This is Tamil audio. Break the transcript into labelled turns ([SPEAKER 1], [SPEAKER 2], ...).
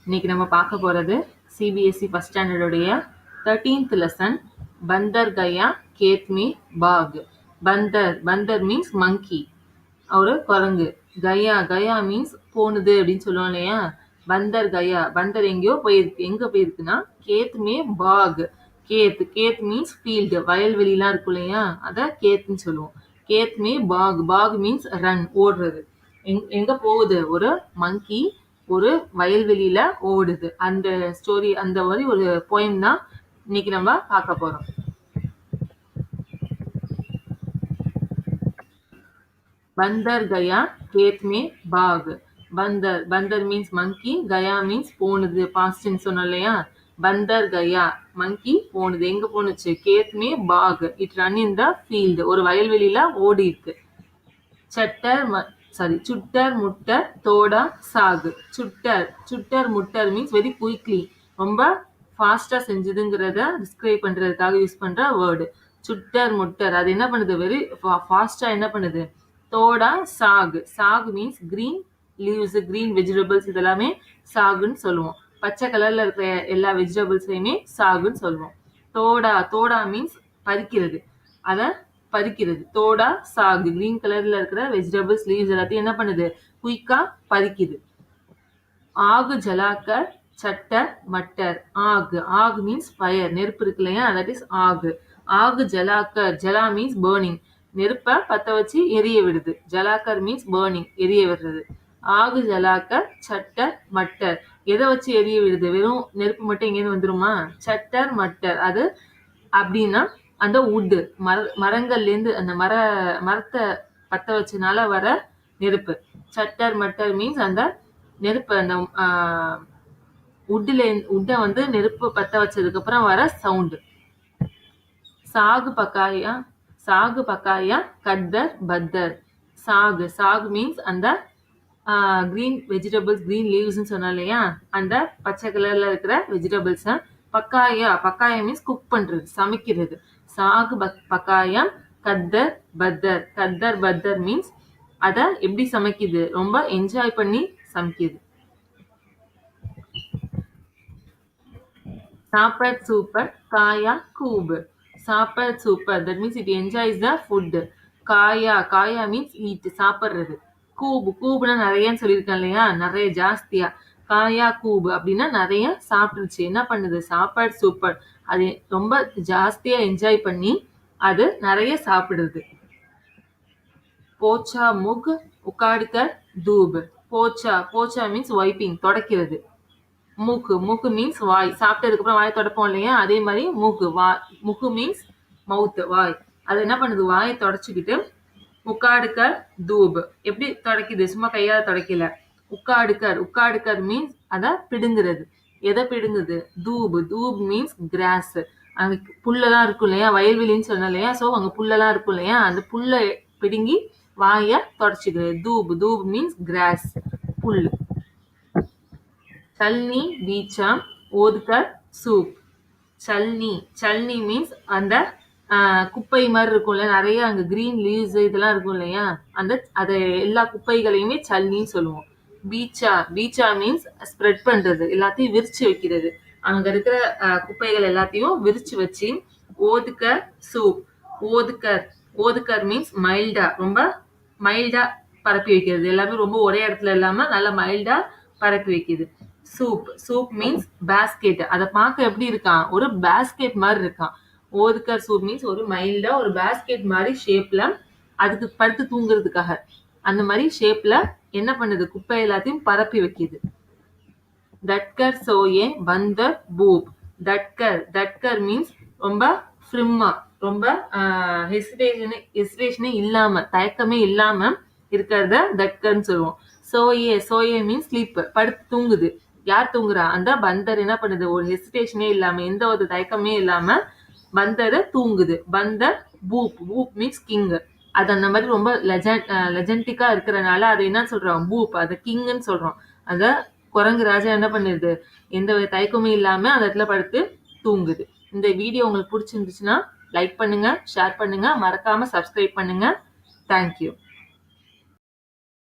[SPEAKER 1] இன்னைக்கு நம்ம பார்க்க போறது சிபிஎஸ்இ ஃபர்ஸ்ட் ஸ்டாண்டர்டுடைய 13th லெசன் பந்தர் கயா கேத்மி பாக். பந்தர் மீன்ஸ் மங்கி, ஒரு குரங்கு. கயா கயா மீன்ஸ் போனது அப்படின்னு சொல்லுவோம் இல்லையா. பந்தர் கயா, பந்தர் எங்கேயோ போயிருக்கு. எங்க போயிருக்குன்னா கேத்மே பாக். கேத் மீன்ஸ் ஃபீல்டு, வயல்வெளிலாம் இருக்கும் இல்லையா, அதை கேத்னு சொல்லுவோம். கேத்மே பாக், பாக் மீன்ஸ் ரன், ஓடுறது. எங்க போகுது? ஒரு மங்கி ஒரு வயல்வெளியில ஓடுது. அந்த ஸ்டோரி, அந்த மாதிரி ஒரு போயம் தான் இன்னைக்கு நம்ம பார்க்க போறோம். பந்தர் கயா கேத்மே பாக். பந்தர் மீன்ஸ் மங்கி, கயா மீன்ஸ் போனது, பாஸ்ட்னு சொன்னோம் இல்லையா. பந்தர் கயா, மங்கி போனது. எங்க போனுச்சு? கேத்மே பாக், it run in the field, ஒரு வயல்வெளியில ஓடி இருக்கு. சுட்டர் முட்டர் தோடா சாகு. சுட்டர் முட்டர் மீன்ஸ் வெரி குயிக்லி, ரொம்ப ஃபாஸ்டா செஞ்சதுங்கிறத டிஸ்கிரைப் பண்றதுக்காக யூஸ் பண்ற வேர்டு. சுட்டர் முட்டர், அது என்ன பண்ணுது? வெரி ஃபாஸ்டா என்ன பண்ணுது? தோடா சாகு. சாகு means green leaves, green vegetables, இதெல்லாமே சாகுன்னு சொல்லுவோம். பச்சை கலர்ல இருக்கிற எல்லா வெஜிடபிள்ஸையுமே சாகுன்னு சொல்லுவோம். தோடா மீன்ஸ் பறிக்கிறது, அதை பறிக்கிறது. தோடா சாகு, கிரீன் கலர்ல இருக்கிற வெஜிடபிள்ஸ் லீவ்ஸ் எல்லாத்தையும் என்ன பண்ணுது? குயிக்கா பறிக்குது. ஆகு ஜலாக்கர் சட்டர் மட்டர். ஆகு மீன்ஸ் ஃபயர், நெருப்பு இருக்கு இல்லையா, தட் இஸ் ஆகு. ஆகு ஜலாக்கர், ஜலா மீன்ஸ் பர்னிங், நெருப்பை பத்த வச்சு எரிய விடுது. ஜலாக்கர் மீன்ஸ் பர்னிங், எரிய விடுறது. ஆகு ஜலாக்கர் சட்டர் மட்டர், எதை வச்சு எரிய விடுது? வெறும் நெருப்பு மட்டும் எங்கேருந்து வந்துருமா? சட்டர் மட்டர், அது அப்படின்னா அந்த உட்டு, மரங்கள்லேருந்து அந்த மரத்தை பத்த வச்சனால வர நெருப்பு. சட்டர் மட்டர் மீன்ஸ் அந்த நெருப்பு, அந்த உட்டை வந்து நெருப்பு பத்த வச்சதுக்கு அப்புறம் வர சவுண்டு. சாகு பக்காயா கத்தர் பத்தர். சாகு மீன்ஸ் அந்த கிரீன் வெஜிடபிள்ஸ், கிரீன் லீவ்ஸ்ன்னு சொன்னோம் இல்லையா, அந்த பச்சை கலர்ல இருக்கிற வெஜிடபிள்ஸை. பக்காயா மீன்ஸ் குக் பண்றது, சமைக்கிறது. சாகு பக்காயா கத்தர் பத்தர். கத்தர் பத்தர் மீன்ஸ் அதை எப்படி சமைக்குது? ரொம்ப என்ஜாய் பண்ணி சமைக்குது. சாப்பர் சூப்பர் காயா கூப். Chopper super, that means it enjoys the food. காயா மீன்ஸ் ஈட், சாப்பிட்றது. கூப்னா நிறையன்னு சொல்லியிருக்கேன் இல்லையா, நிறைய ஜாஸ்தியா. காயா கூப் அப்படின்னா நிறைய சாப்பிட்டுருச்சு. என்ன பண்ணுது? சாப்பாடு சூப்பர், அது ரொம்ப ஜாஸ்தியா என்ஜாய் பண்ணி அது நிறைய சாப்பிடுது. போச்சா முக் உக்காடுக்கர் தூப். போச்சா மீன்ஸ் வைப்பிங், தொடக்கிறது. மூக்கு மீன்ஸ் வாய், சாப்பிட்டதுக்கு அப்புறம் வாய் தொடப்போம் இல்லையா, அதே மாதிரி முக்கு மீன்ஸ் மவுத், வாய். அது என்ன பண்ணுது? வாயை தொடச்சிக்கிட்டு உக்காடுக்கர் தூப், எப்படி தொடக்குது? சும்மா கையால் தொடக்கல. உக்காடுக்கர் மீன்ஸ் அதை பிடுங்குறது. எதை பிடுங்குது? தூப் மீன்ஸ் கிராஸ். அங்க புல்லெல்லாம் இருக்கும் இல்லையா, வயல்வெளின்னு சொன்னோம் இல்லையா, ஸோ அங்க புல்லெல்லாம் இருக்கும் இல்லையா, அந்த புல்லை பிடுங்கி வாயை தொடச்சிக்கிறது. தூப் மீன்ஸ் கிராஸ், புல். சல்னி பீச்சா ஓதுக்கர் சூப். சல்னி மீன்ஸ் அந்த குப்பை மாதிரி இருக்கும்ல, நிறைய அங்க கிரீன் லீவ்ஸ் இதெல்லாம் இருக்கும் இல்லையா, அதை எல்லா குப்பைகளையுமே சல்னின்னு சொல்லுவோம். பீச்சா மீன்ஸ் ஸ்ப்ரெட் பண்றது, எல்லாத்தையும் விரிச்சு வைக்கிறது. அங்க இருக்கிற குப்பைகள் எல்லாத்தையும் விரிச்சு வச்சு. ஓதுக்கர் சூப். ஓதுக்கர் மீன்ஸ் மைல்டா, ரொம்ப மைல்டா பரப்பி வைக்கிறது. எல்லாமே ரொம்ப ஒரே இடத்துல இல்லாம நல்லா மைல்டா பரப்பி வைக்குது. சூப் மீன்ஸ் பேஸ்கெட், அதை பார்க்க எப்படி இருக்கான்? ஒரு பேஸ்கெட் மாதிரி இருக்கான். ஓதுக்கர் சூப் மீன்ஸ் ஒரு மைல்டா ஒரு பேஸ்கெட் மாதிரி ஷேப்ல, அதுக்கு படுத்து தூங்குறதுக்காக அந்த மாதிரி ஷேப்ல என்ன பண்ணுது? குப்பை எல்லாத்தையும் பரப்பி வைக்குது. தட்கர் சோயே பந்தர் பூப். தட்கர் மீன்ஸ் ரொம்ப ஃப்ரிம்மா, ரொம்ப ஹெசிடேஷனே இல்லாம, தயக்கமே இல்லாம இருக்கிறத தட்கர்ன்னு சொல்லுவோம். சோயே மீன்ஸ் ஸ்லீப், படுத்து தூங்குது. யார் தூங்குறா? அந்த பந்தர் என்ன பண்ணுது? ஒரு ஹெசிடேஷனே இல்லாம, எந்த ஒரு தயக்கமே இல்லாம பந்தர் தூங்குது. பந்தர் பூப் மீன்ஸ் கிங். அது அந்த மாதிரி ரொம்ப லெஜெண்டிக்கா இருக்கிறனால அதை என்ன சொல்றோம்? பூப், அதை கிங்னு சொல்றோம். அத குரங்கு ராஜா என்ன பண்ணுது? எந்த ஒரு தயக்கமே இல்லாம அந்த இடத்துல படுத்து தூங்குது. இந்த வீடியோ உங்களுக்கு பிடிச்சிருந்துச்சுன்னா லைக் பண்ணுங்க, ஷேர் பண்ணுங்க, மறக்காம சப்ஸ்கிரைப் பண்ணுங்க. தேங்க்யூ.